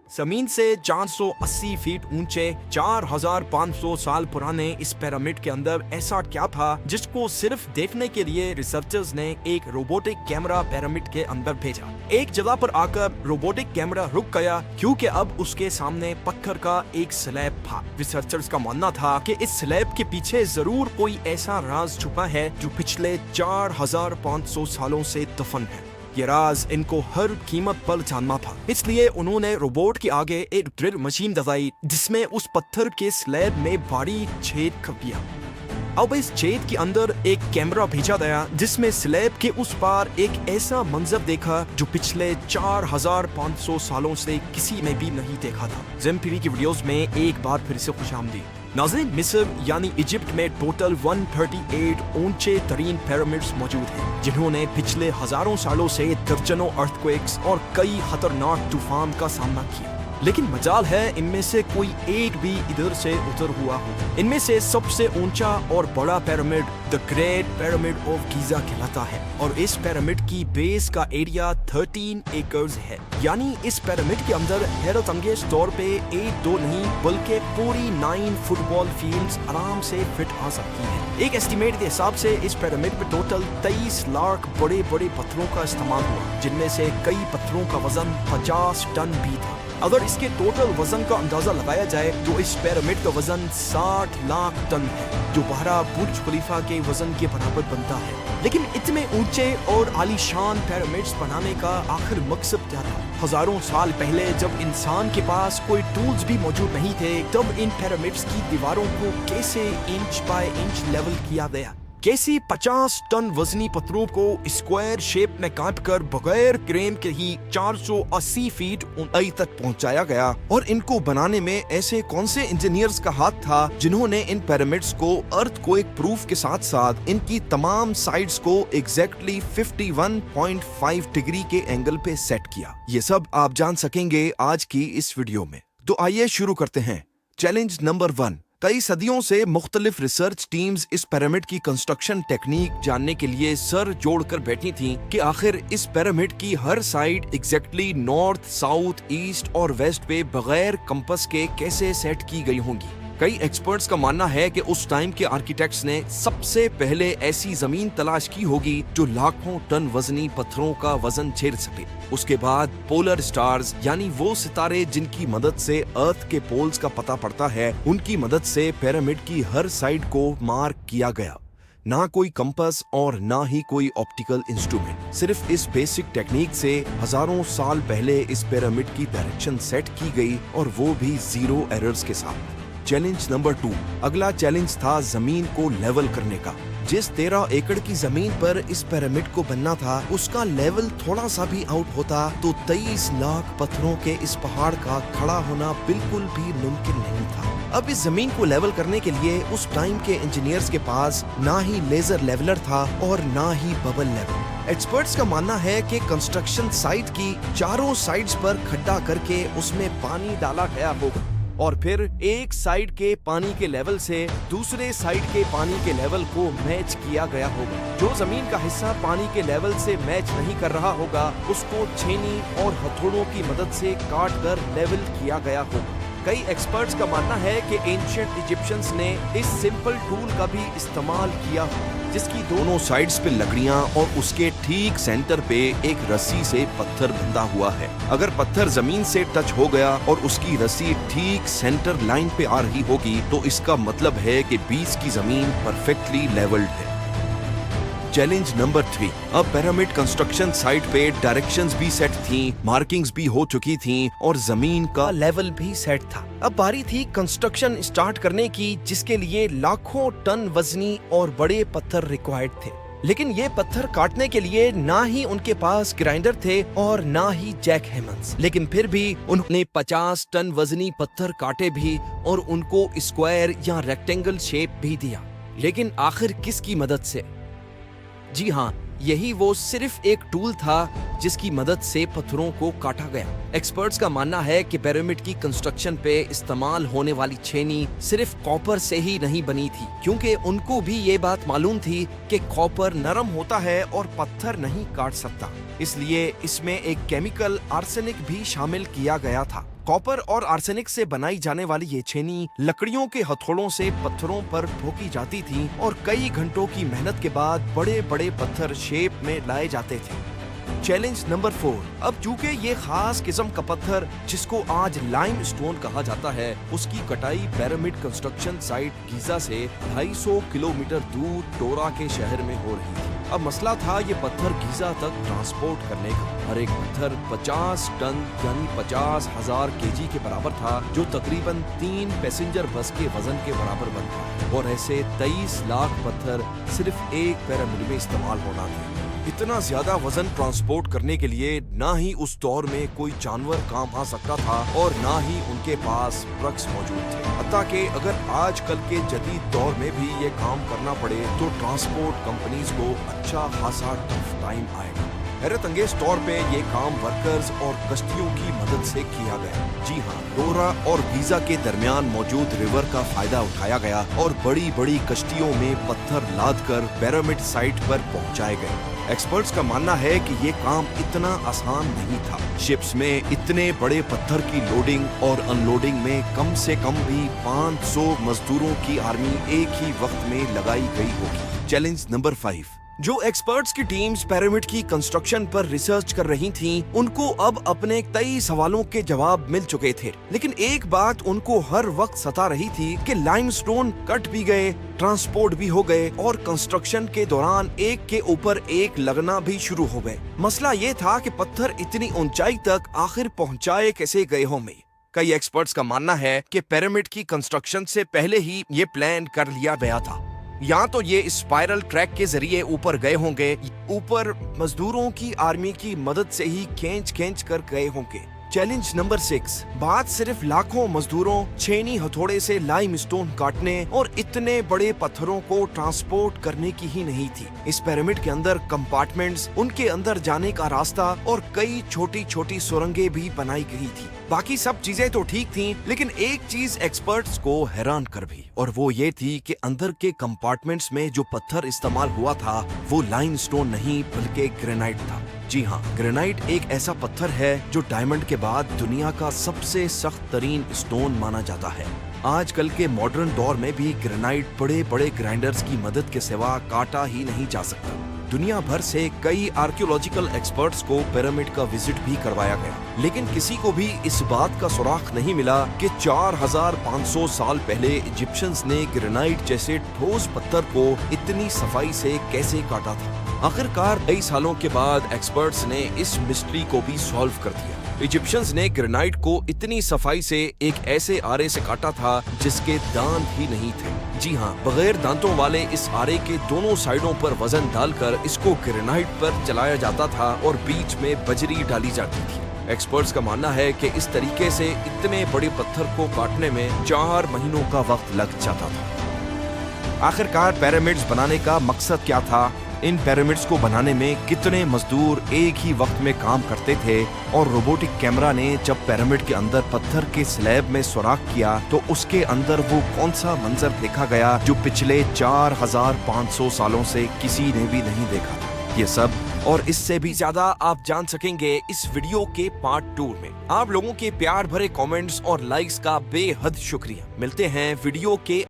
जमीन से 480 फीट ऊंचे 4500 साल पुराने इस पिरामिड के अंदर ऐसा क्या था जिसको सिर्फ देखने के लिए रिसर्चर्स ने एक रोबोटिक कैमरा पिरामिड के अंदर भेजा। एक जगह पर आकर रोबोटिक कैमरा रुक गया क्योंकि अब उसके सामने पत्थर का एक स्लैब था। रिसर्चर्स का मानना था कि इस स्लैब के पीछे जरूर कोई ऐसा राज छुपा है जो पिछले 4500 सालों से दफन है। ये राज इनको हर कीमत पर जानना था, इसलिए उन्होंने रोबोट के आगे एक ड्रिल मशीन लगाई जिसमें उस पत्थर के स्लैब में भारी छेद कर दिया। अब इस छेद के अंदर एक कैमरा भेजा गया जिसमें स्लैब के उस पार एक ऐसा मंजर देखा जो पिछले 4500 सालों से किसी ने भी नहीं देखा था। ज़ेमपीरी की वीडियोस में एक बार फिर से खुशामदीद। नाज़रीन, मिस्र यानी इजिप्ट में टोटल 138 ऊंचे तरीन पिरामिड्स मौजूद हैं जिन्होंने पिछले हजारों सालों से दर्जनों अर्थक्वेक्स और कई खतरनाक तूफान का सामना किया। लेकिन मजाल है इनमें से कोई एक भी इधर से उधर हुआ हो। इनमें से सबसे ऊंचा और बड़ा pyramid the great pyramid of Giza कहलाता है और इस पिरामिड की बेस का एरिया 13 एकर्स है। यानी इस पिरामिड के अंदर हैरत अंगेज तौर पे एक दो नहीं बल्कि पूरी 9 फुटबॉल फील्ड्स आराम से फिट आ सकती है। एक एस्टिमेट के हिसाब से इस पिरामिड में टोटल 23 लाख बड़े बड़े पत्थरों का इस्तेमाल हुआ जिनमें से कई पत्थरों का वजन 50 टन भी था। अगर इसके टोटल वजन का अंदाजा लगाया जाए तो इस पिरामिड का वजन 60 लाख टन है जो बहरा बुर्ज खलीफा के वजन के बराबर बनता है। लेकिन इतने ऊंचे और आलीशान पिरामिड्स बनाने का आखिर मकसद क्या था? हजारों साल पहले जब इंसान के पास कोई टूल्स भी मौजूद नहीं थे तब इन पिरामिड्स की दीवारों को कैसे इंच बाय इंच लेवल किया गया? कैसी 50 टन वजनी पत्थरों को स्क्वायर शेप में काट कर बगैर क्रेन के ही 480 फीट ऊंचाई तक पहुंचाया गया? और इनको बनाने में ऐसे कौन से इंजीनियर्स का हाथ था जिन्होंने इन पिरामिड्स को अर्थक्वेक प्रूफ के साथ साथ इनकी तमाम साइड्स को एग्जैक्टली 51.5 डिग्री के एंगल पे सेट किया? ये सब आप जान सकेंगे आज की इस वीडियो में। तो आइए शुरू करते हैं। Challenge number 1। कई सदियों से मुख्तलिफ रिसर्च टीम्स इस पिरामिड की कंस्ट्रक्शन टेक्निक जानने के लिए सर जोड़कर बैठी थीं कि आखिर इस पिरामिड की हर side exactly north, south, east और वेस्ट पे बगैर कंपास के कैसे सेट की गई होंगी। कई एक्सपर्ट्स का मानना है कि उस टाइम के आर्किटेक्ट्स ने सबसे पहले ऐसी जमीन तलाश की होगी जो लाखों टन वजनी पत्थरों का वजन झेल सके। उसके बाद पोलर स्टार्स यानी वो सितारे जिनकी मदद से अर्थ के पोल्स का पता पड़ता है, उनकी मदद से पिरामिड की हर साइड को मार्क किया गया। ना कोई कंपास और ना ही कोई ऑप्टिकल इंस्ट्रूमेंट, सिर्फ इस बेसिक टेक्निक से हजारों साल पहले इस पिरामिड की डायरेक्शन सेट की गई और वो भी 0 एरर्स के साथ। Challenge number 2। अगला चैलेंज था जमीन को लेवल करने का। जिस 13 एकड़ की जमीन पर इस पिरामिड को बनना था उसका लेवल थोड़ा सा भी आउट होता तो 23 लाख पत्थरों के इस पहाड़ का खड़ा होना बिल्कुल भी मुमकिन नहीं था। अब इस जमीन को लेवल करने के लिए उस टाइम के इंजीनियर्स के पास ना ही लेजर लेवलर था और ना ही बबल लेवल। एक्सपर्ट्स का मानना है कि कंस्ट्रक्शन साइट की चारों साइड्स पर खड्डा करके उसमें पानी डाला गया होगा और फिर एक साइड के पानी के लेवल से दूसरे साइड के पानी के लेवल को मैच किया गया होगा। जो जमीन का हिस्सा पानी के लेवल से मैच नहीं कर रहा होगा उसको छेनी और हथौड़ों की मदद से काट कर लेवल किया गया होगा। कई एक्सपर्ट्स का मानना है कि एंशिएंट इजिप्शियंस ने इस सिंपल टूल का भी इस्तेमाल किया जिसकी दोनों साइड्स पे लकड़ियां और उसके ठीक सेंटर पे एक रस्सी से पत्थर बंधा हुआ है। अगर पत्थर जमीन से टच हो गया और उसकी रस्सी ठीक सेंटर लाइन पे आ रही होगी तो इसका मतलब है कि बीच की जमीन परफेक्टली लेवल्ड है। Challenge number 3। अब पिरामिड कंस्ट्रक्शन साइट पे डायरेक्शंस भी सेट थी, मार्किंग्स भी हो चुकी थी और जमीन का लेवल भी सेट था। अब बारी थी कंस्ट्रक्शन स्टार्ट करने की जिसके लिए लाखों टन वजनी और बड़े पत्थर रिक्वायर्ड थे। लेकिन ये पत्थर काटने के लिए ना ही उनके पास ग्राइंडर थे और ना ही जैक हैमर्स। लेकिन फिर भी उन्होंने 50 टन वजनी पत्थर काटे भी और उनको स्क्वायर या रेक्टेंगल शेप भी दिया। लेकिन आखिर किसकी मदद से? जी हाँ, यही वो सिर्फ एक टूल था जिसकी मदद से पत्थरों को काटा गया। एक्सपर्ट्स का मानना है कि पिरामिड की कंस्ट्रक्शन पे इस्तेमाल होने वाली छेनी सिर्फ कॉपर से ही नहीं बनी थी क्योंकि उनको भी ये बात मालूम थी कि कॉपर नरम होता है और पत्थर नहीं काट सकता। اس لیے اس میں ایک کیمیکل आर्सेनिक भी शामिल किया गया था। कॉपर और आर्सेनिक से बनाई जाने वाली ये छेनी लकड़ियों के हथौड़ों से पत्थरों पर ठोकी जाती थी और कई घंटों की मेहनत के बाद बड़े बड़े पत्थर शेप में लाए जाते थे। Challenge number 4। अब चूंकि ये खास किस्म का पत्थर जिसको आज लाइम स्टोन कहा जाता है, उसकी कटाई पिरामिड कंस्ट्रक्शन साइट गीजा से 250 किलोमीटर दूर टोरा के शहर में हो रही थी। अब मसला था ये पत्थर गीजा तक ट्रांसपोर्ट करने का। हर एक पत्थर 50 टन यानी 50,000 केजी के बराबर था, जो तकरीबन 3 पैसेंजर बस के वजन के बराबर बनता है। और ऐसे 23 लाख पत्थर सिर्फ एक पिरामिड में इस्तेमाल होना थे। इतना ज्यादा वजन ट्रांसपोर्ट करने के लिए ना ही उस दौर में कोई जानवर काम आ सकता था और ना ही उनके पास ट्रक्स मौजूद थे। हत्ता कि अगर आजकल के जदीद दौर में भी ये काम करना पड़े तो ट्रांसपोर्ट कंपनीज को अच्छा खासा टफ टाइम आएगा। हैरत अंगेज तौर पे ये काम वर्कर्स और कश्तियों की मदद से किया गया। जी हाँ, टोरा और गीजा के दरमियान मौजूद रिवर का फायदा उठाया गया और बड़ी बड़ी कश्तियों में पत्थर लाद कर पिरामिड साइट पर पहुंचाए गए। एक्सपर्ट्स का मानना है कि ये काम इतना आसान नहीं था। शिप्स में इतने बड़े पत्थर की लोडिंग और अनलोडिंग में कम से कम भी 500 मजदूरों की आर्मी एक ही वक्त में लगाई गई होगी। Challenge number 5। जो एक्सपर्ट्स की टीम्स पिरामिड की कंस्ट्रक्शन पर रिसर्च कर रही थीं, उनको अब अपने कई सवालों के जवाब मिल चुके थे। लेकिन एक बात उनको हर वक्त सता रही थी कि लाइमस्टोन कट भी गए, ट्रांसपोर्ट भी हो गए और कंस्ट्रक्शन के दौरान एक के ऊपर एक लगना भी शुरू हो गए। मसला ये था कि पत्थर इतनी ऊंचाई तक आखिर पहुंचाए कैसे गए होंगे। कई एक्सपर्ट्स का मानना है कि पिरामिड की कंस्ट्रक्शन से पहले ही ये प्लान कर लिया गया था। या तो ये स्पाइरल ट्रैक के जरिए ऊपर गए होंगे, ऊपर मजदूरों की आर्मी की मदद से ही खींच कर गए होंगे। Challenge number 6। बात सिर्फ लाखों मजदूरों छेनी हथौड़े से लाइमस्टोन काटने और इतने बड़े पत्थरों को ट्रांसपोर्ट करने की ही नहीं थी। इस पिरामिड के अंदर कंपार्टमेंट्स, उनके अंदर जाने का रास्ता और कई छोटी छोटी सुरंगें भी बनाई गई थी। बाकी सब चीजें तो ठीक थीं, लेकिन एक चीज एक्सपर्ट्स को हैरान कर भी, और वो ये थी कि अंदर के कंपार्टमेंट्स में जो पत्थर इस्तेमाल हुआ था वो लाइमस्टोन नहीं बल्कि ग्रेनाइट था। जी हाँ, ग्रेनाइट एक ऐसा पत्थर है जो डायमंड के बाद दुनिया का सबसे सख्त तरीन स्टोन माना जाता है। आजकल के मॉडर्न दौर में भी ग्रेनाइट बड़े बड़े ग्राइंडर्स की मदद के सिवा काटा ही नहीं जा सकता। दुनिया भर से कई आर्कियोलॉजिकल एक्सपर्ट्स को पिरामिड का विजिट भी करवाया गया, लेकिन किसी को भी इस बात का सुराग नहीं मिला कि 4500 साल पहले इजिप्शियंस ने ग्रेनाइट जैसे ठोस पत्थर को इतनी सफाई से कैसे काटा था। आखिरकार कई सालों के बाद एक्सपर्ट्स ने इस मिस्ट्री को भी सॉल्व कर दिया। इजिप्शियंस ने ग्रेनाइट को इतनी सफाई से एक ऐसे आरे से काटा था जिसके दांत ही नहीं थे। जी हाँ, बगैर दांतों वाले इस आरे के दोनों साइडों पर वजन डालकर इसको ग्रेनाइट पर चलाया जाता था और बीच में बजरी डाली जाती थी। एक्सपर्ट्स का मानना है कि इस तरीके से इतने बड़े पत्थर को काटने में 4 महीनों का वक्त लग जाता था। आखिरकार पिरामिड्स बनाने का मकसद क्या था? इन पिरामिड्स को बनाने में कितने मजदूर एक ही वक्त में काम करते थे? और रोबोटिक कैमरा ने जब पिरामिड के अंदर पत्थर के स्लैब में सुराख किया तो उसके अंदर वो कौन सा मंजर देखा गया जो पिछले 4500 सालों से किसी ने भी नहीं देखा था? ये सब और इससे भी ज्यादा आप जान सकेंगे इस वीडियो के पार्ट 2 में। आप लोगों के प्यार भरे कमेंट्स और लाइक्स का बेहद शुक्रिया। मिलते हैं वीडियो के